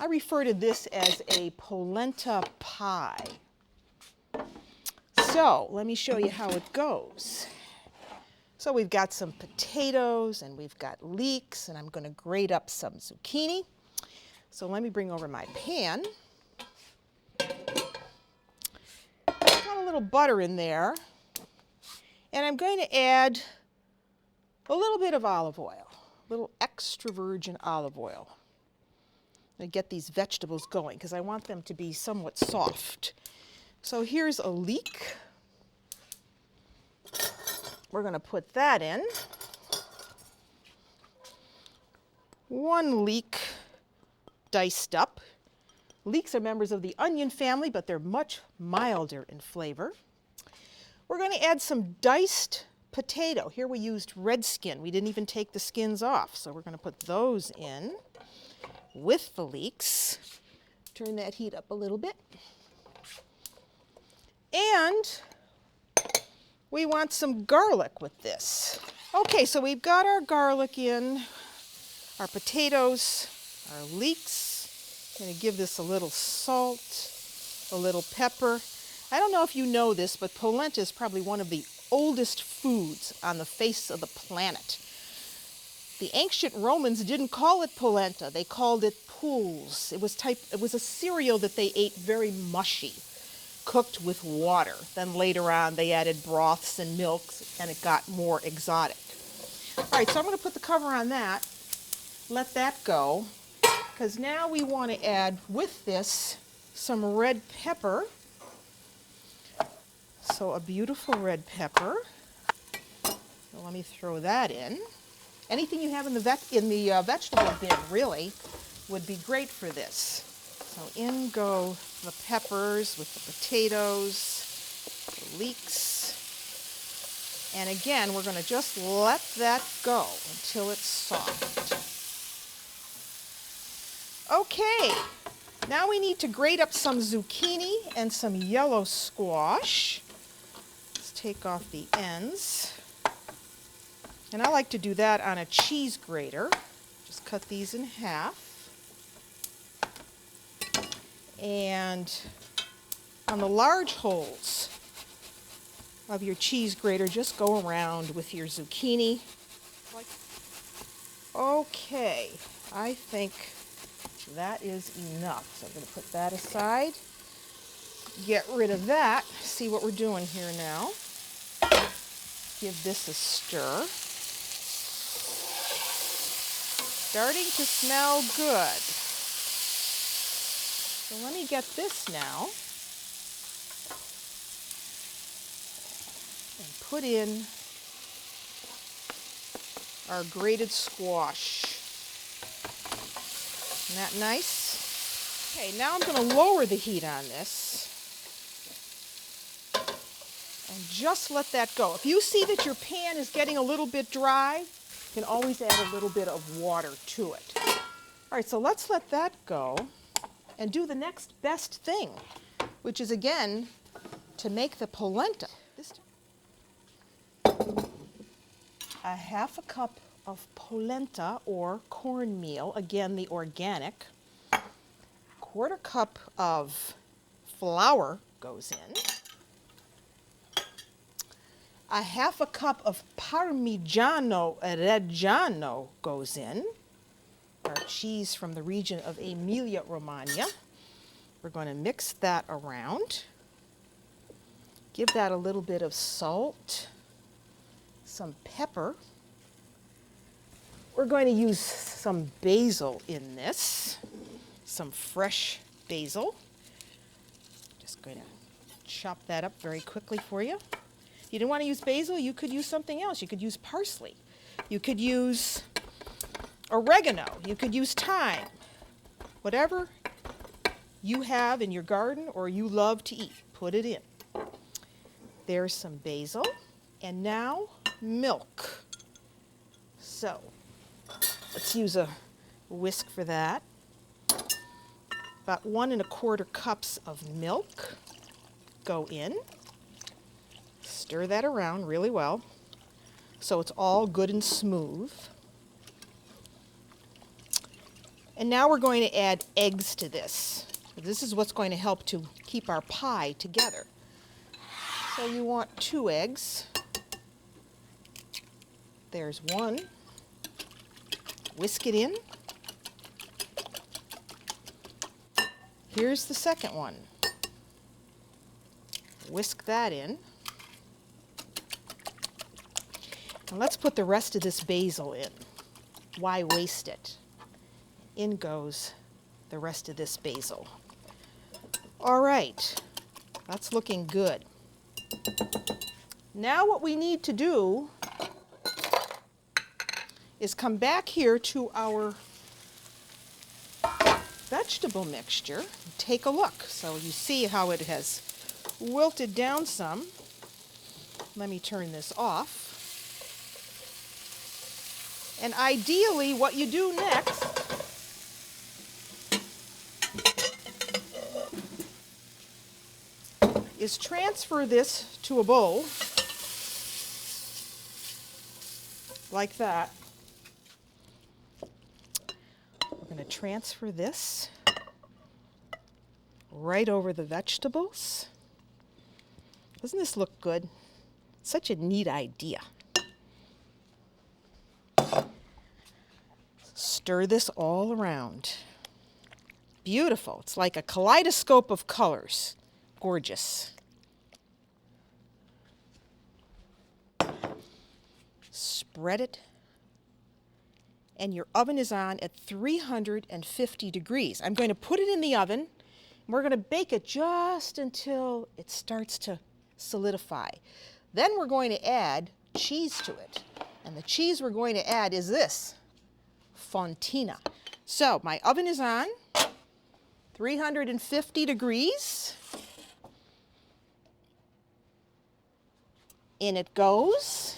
I refer to this as a polenta pie. So let me show you how it goes. So we've got some potatoes and we've got leeks, and I'm going to grate up some zucchini. So let me bring over my pan. Got a little butter in there, and I'm going to add a little bit of olive oil, a little extra virgin olive oil. And get these vegetables going because I want them to be somewhat soft. So here's a leek. We're going to put that in. 1 leek diced up. Leeks are members of the onion family, but they're much milder in flavor. We're going to add some diced potato. Here we used red skin. We didn't even take the skins off, so we're going to put those in with the leeks. Turn that heat up a little bit. And we want some garlic with this. Okay, so we've got our garlic in, our potatoes, our leeks. I'm going to give this a little salt, a little pepper. I don't know if you know this, but polenta is probably one of the oldest foods on the face of the planet. The ancient Romans didn't call it polenta, they called it poules. It was a cereal that they ate very mushy, cooked with water. Then later on they added broths and milks and it got more exotic. All right, so I'm going to put the cover on that, let that go, because now we want to add with this some red pepper. So a beautiful red pepper. So let me throw that in. Anything you have in the vegetable bin really would be great for this. So in go the peppers with the potatoes, the leeks. And again, we're going to just let that go until it's soft. Okay, now we need to grate up some zucchini and some yellow squash. Let's take off the ends. And I like to do that on a cheese grater. Just cut these in half. And on the large holes of your cheese grater, just go around with your zucchini. Okay, I think that is enough. So I'm going to put that aside. Get rid of that. See what we're doing here now. Give this a stir. Starting to smell good. So let me get this now and put in our grated squash. Isn't that nice? Okay, now I'm going to lower the heat on this and just let that go. If you see that your pan is getting a little bit dry, you can always add a little bit of water to it. All right, so let's let that go and do the next best thing, which is, again, to make the polenta. A half a cup of polenta or cornmeal, again, the organic. 1/4 cup of flour goes in. A half a cup of Parmigiano Reggiano goes in, our cheese from the region of Emilia-Romagna. We're going to mix that around. Give that a little bit of salt, some pepper. We're going to use some basil in this, some fresh basil. Just going to chop that up very quickly for you. If you didn't want to use basil, you could use something else. You could use parsley. You could use oregano. You could use thyme. Whatever you have in your garden or you love to eat, put it in. There's some basil. And now milk. So let's use a whisk for that. About 1 1/4 cups of milk go in. Stir that around really well so it's all good and smooth. And now we're going to add eggs to this. This is what's going to help to keep our pie together. So you want 2 eggs. There's 1. Whisk it in. Here's the second one. Whisk that in. And let's put the rest of this basil in. Why waste it? In goes the rest of this basil. All right, that's looking good. Now what we need to do is come back here to our vegetable mixture and take a look. So you see how it has wilted down some. Let me turn this off. And ideally, what you do next is transfer this to a bowl, like that. We're going to transfer this right over the vegetables. Doesn't this look good? Such a neat idea. Stir this all around. Beautiful. It's like a kaleidoscope of colors. Gorgeous. Spread it. And your oven is on at 350 degrees. I'm going to put it in the oven. And we're going to bake it just until it starts to solidify. Then we're going to add cheese to it. And the cheese we're going to add is this, Fontina. So my oven is on, 350 degrees. In it goes.